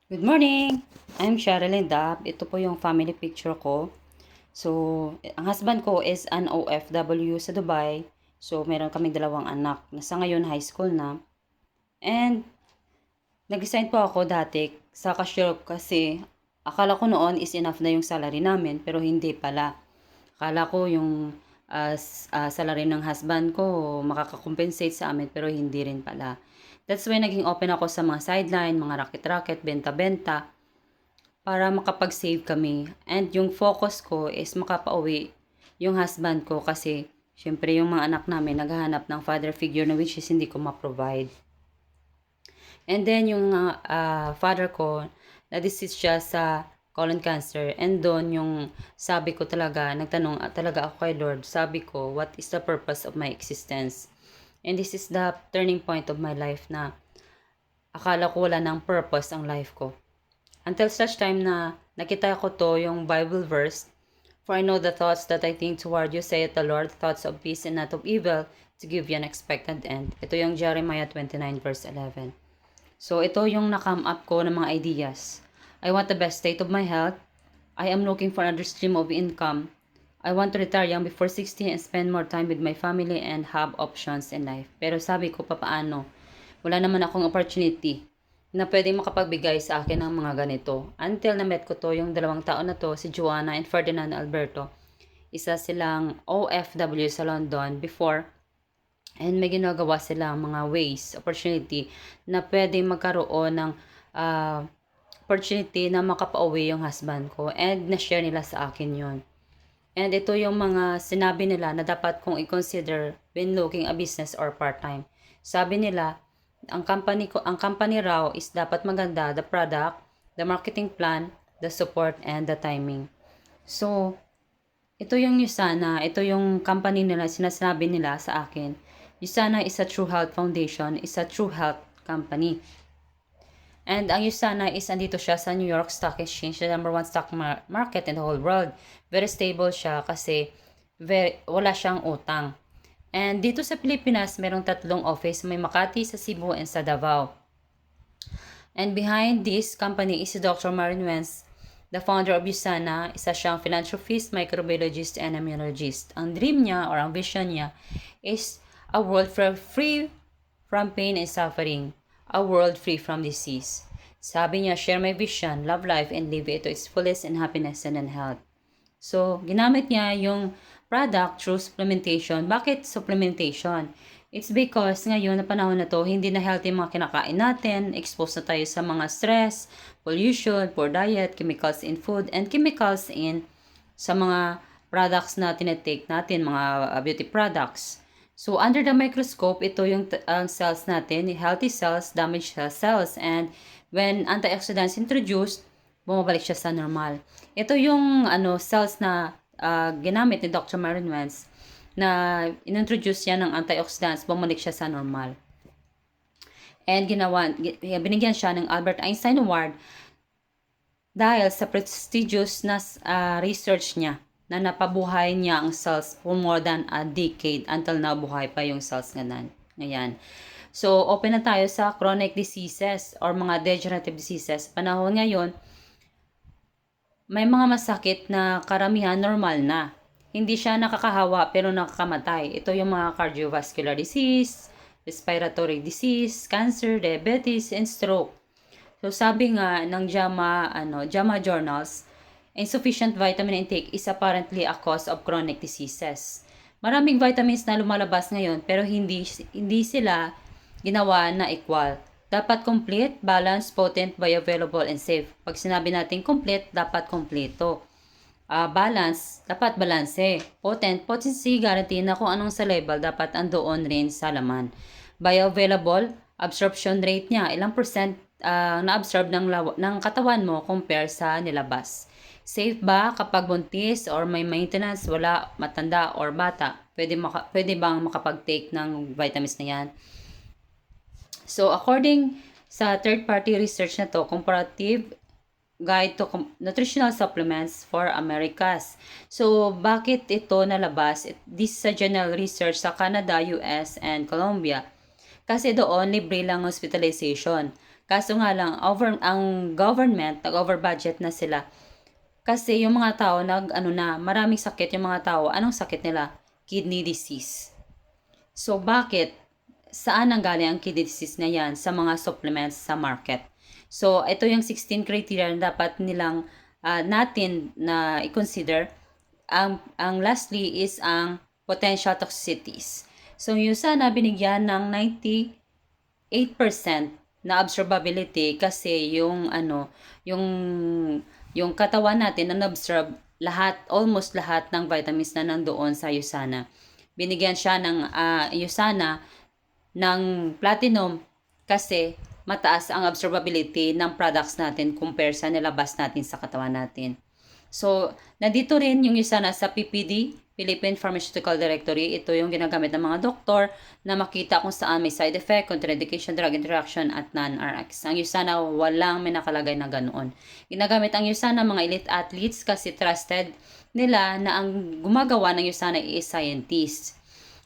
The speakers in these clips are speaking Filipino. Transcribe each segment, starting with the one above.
Good morning! I'm Sherilyn Dab. Ito po yung family picture ko. So, ang husband ko is an OFW sa Dubai. So, meron kaming dalawang anak na sa ngayon high school na. And, nag-resign po ako dati sa cashier kasi akala ko noon is enough na yung salary namin pero hindi pala. Akala ko yung salary ng husband ko makakakompensate sa amin pero hindi rin pala. That's why naging open ako sa mga sideline, mga racket-racket, benta-benta para makapag-save kami. And yung focus ko is makapauwi yung husband ko kasi syempre yung mga anak namin naghahanap ng father figure na which is hindi ko ma-provide. And then yung father ko, na-disease siya sa colon cancer. And doon yung sabi ko talaga, nagtanong talaga ako kay Lord. Sabi ko, what is the purpose of my existence? And this is the turning point of my life na akala ko wala ng purpose ang life ko. Until such time na nakita ko to yung Bible verse, for I know the thoughts that I think toward you, saith the Lord, thoughts of peace and not of evil, to give you an expected end. Ito yung Jeremiah 29 verse 11. So, ito yung na-come up ko ng mga ideas. I want the best state of my health. I am looking for another stream of income. I want to retire young before 60 and spend more time with my family and have options in life. Pero sabi ko, papaano? Wala naman akong opportunity na pwedeng makapagbigay sa akin ng mga ganito. Until na-met ko to, yung dalawang taon na to, si Joanna and Ferdinand Alberto. Isa silang OFW sa London before. And may ginagawa sila mga ways, opportunity na pwede magkaroon ng opportunity na makapauwi yung husband ko. And na-share nila sa akin yon. And ito yung mga sinabi nila na dapat kong i-consider when looking a business or part-time. Sabi nila, ang company raw is dapat maganda, the product, the marketing plan, the support, and the timing. So, ito yung Usana, ito yung company nila, sinasabi nila sa akin. Usana is a True Health Foundation, is a True Health company. And ang Usana is andito siya sa New York Stock Exchange, the number one stock market in the whole world. Very stable siya kasi wala siyang utang. And dito sa Pilipinas, merong 3 office. May Makati, sa Cebu, and sa Davao. And behind this company is si Dr. Marin Wentz, the founder of Usana. Isa siyang philanthropist, microbiologist, and immunologist. Ang dream niya or ang vision niya is a world free from pain and suffering. A world free from disease. Sabi niya, share my vision, love life, and live it to its fullest in happiness and in health. So, ginamit niya yung product through supplementation. Bakit supplementation? It's because ngayon na panahon na to, hindi na healthy mga kinakain natin, exposed na tayo sa mga stress, pollution, poor diet, chemicals in food, and chemicals in sa mga products na tinetake natin, mga beauty products. So, under the microscope, ito yung cells natin, healthy cells, damaged cells, and when antioxidants introduced, bumabalik siya sa normal. Ito yung cells na ginamit ni Dr. Marin Wentz na inintroduce niya ng antioxidants, bumalik siya sa normal. And binigyan siya ng Albert Einstein Award dahil sa prestigious na research niya na napabuhay niya ang cells for more than a decade until nabuhay pa yung cells ngayon. So, open na tayo sa chronic diseases or mga degenerative diseases. Panahon ngayon, may mga masakit na karamihan normal na. Hindi siya nakakahawa pero nakakamatay. Ito yung mga cardiovascular disease, respiratory disease, cancer, diabetes, and stroke. So sabi nga ng JAMA journals, insufficient vitamin intake is apparently a cause of chronic diseases. Maraming vitamins na lumalabas ngayon pero hindi sila ginawa na equal. Dapat complete, balanced, potent, bioavailable, and safe. Pag sinabi natin complete, dapat kompleto. Balance, dapat balanse. Potent, potency, guarantee na kung anong sa label, dapat andoon rin sa laman. Bioavailable, absorption rate niya, ilang percent na-absorb ng katawan mo compare sa nilabas. Safe ba kapag buntis or may maintenance, wala, matanda or bata? Pwede bang makapag-take ng vitamins na yan? So, according sa third-party research na to, Comparative Guide to Nutritional Supplements for Americas. So, bakit ito nalabas? This sa general research sa Canada, US, and Colombia. Kasi doon, libre lang hospitalization. Kaso nga lang, ang government, nag-over budget na sila. Kasi yung mga tao, maraming sakit yung mga tao. Anong sakit nila? Kidney disease. So, bakit? Saan ang galing ang kidney disease na yan? Sa mga supplements sa market. So, ito yung 16 criteria na dapat nilang natin na i-consider. Ang lastly is ang potential toxicities. So, yung sana binigyan ng 8% na observability kasi yung katawan natin na absorb almost lahat ng vitamins na nandoon sa USANA. Binigyan siya ng USANA ng platinum kasi mataas ang observability ng products natin compare sa nilabas natin sa katawan natin. So, nandito rin yung isa na sa PPD, Philippine Pharmaceutical Directory. Ito yung ginagamit ng mga doktor na makita kung saan may side effect, contraindication, drug interaction, at non-RX. Ang USANA, walang may nakalagay na ganoon. Ginagamit ang USANA mga elite athletes kasi trusted nila na ang gumagawa ng USANA is scientist.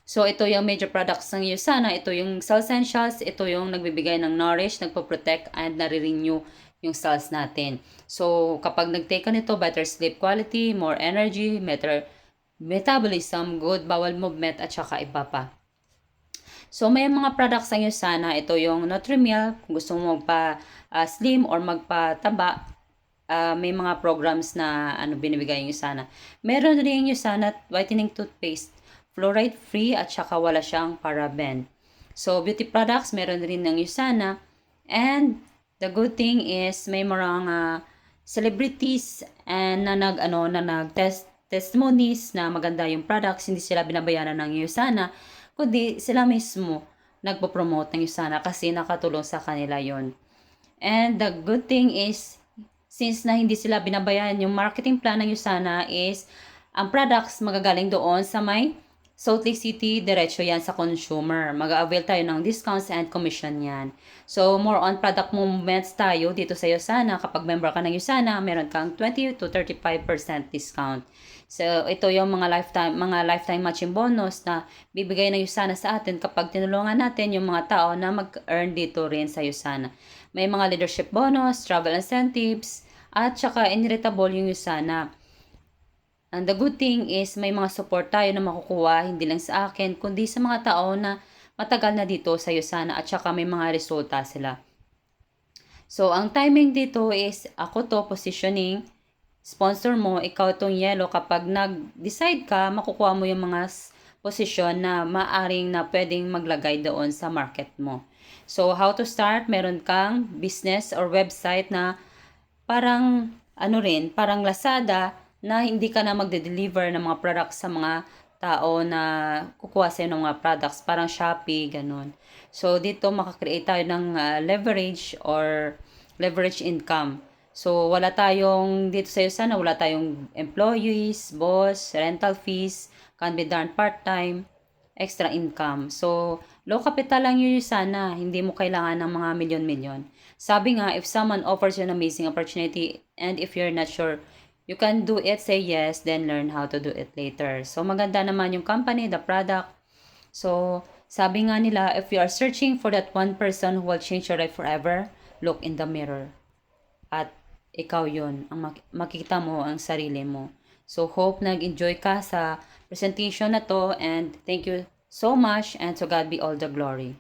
So, ito yung major products ng USANA. Ito yung Cell Essentials. Ito yung nagbibigay ng nourish, nagpo-protect, and nare-renew yung cells natin. So, kapag nag-take ka nito, better sleep quality, more energy, better metabolism, good bowel movement, at saka iba pa. So, may mga products ang USANA. Ito yung Nutrimilk. Kung gusto mo magpa-slim or magpataba, may mga programs na binibigay yung USANA. Meron rin yung USANA whitening toothpaste. Fluoride-free at saka wala siyang paraben. So, beauty products, meron rin ng USANA. And the good thing is may mga celebrities and na testimonies na maganda yung products, hindi sila binabayaran ng USANA, kundi sila mismo nagpo-promote ng USANA kasi nakatulong sa kanila yon. And the good thing is, since na hindi sila binabayaran, yung marketing plan ng USANA is ang products magagaling doon sa may Salt Lake City, diretso yan sa consumer. Mag-avail tayo ng discounts and commission yan. So, more on product movements tayo dito sa USANA. Kapag member ka ng USANA, meron kang 20 to 35% discount. So, ito yung mga lifetime matching bonus na bibigay ng USANA sa atin kapag tinulungan natin yung mga tao na mag-earn dito rin sa USANA. May mga leadership bonus, travel incentives, at saka inheritable yung USANA. And the good thing is may mga support tayo na makukuha, hindi lang sa akin, kundi sa mga tao na matagal na dito sa USANA at saka may mga resulta sila. So, ang timing dito is ako to positioning, sponsor mo, ikaw tong yellow. Kapag nag-decide ka, makukuha mo yung mga posisyon na maaring na pwedeng maglagay doon sa market mo. So, how to start? Meron kang business or website na parang parang Lazada, na hindi ka na magde-deliver ng mga products sa mga tao na kukuha sa'yo ng mga products, parang Shopee, ganun. So, dito makakreate tayo ng leverage or leverage income. So, wala tayong, dito sa USANA, wala tayong employees, boss, rental fees, can be done part-time, extra income. So, low capital lang yun sana, hindi mo kailangan ng mga milyon-milyon. Sabi nga, if someone offers you an amazing opportunity and if you're not sure you can do it, say yes, then learn how to do it later. So, maganda naman yung company, the product. So, sabi nga nila, if you are searching for that one person who will change your life forever, look in the mirror. At ikaw yun, ang makikita mo ang sarili mo. So, hope nag-enjoy ka sa presentation na to, and thank you so much, and to God be all the glory.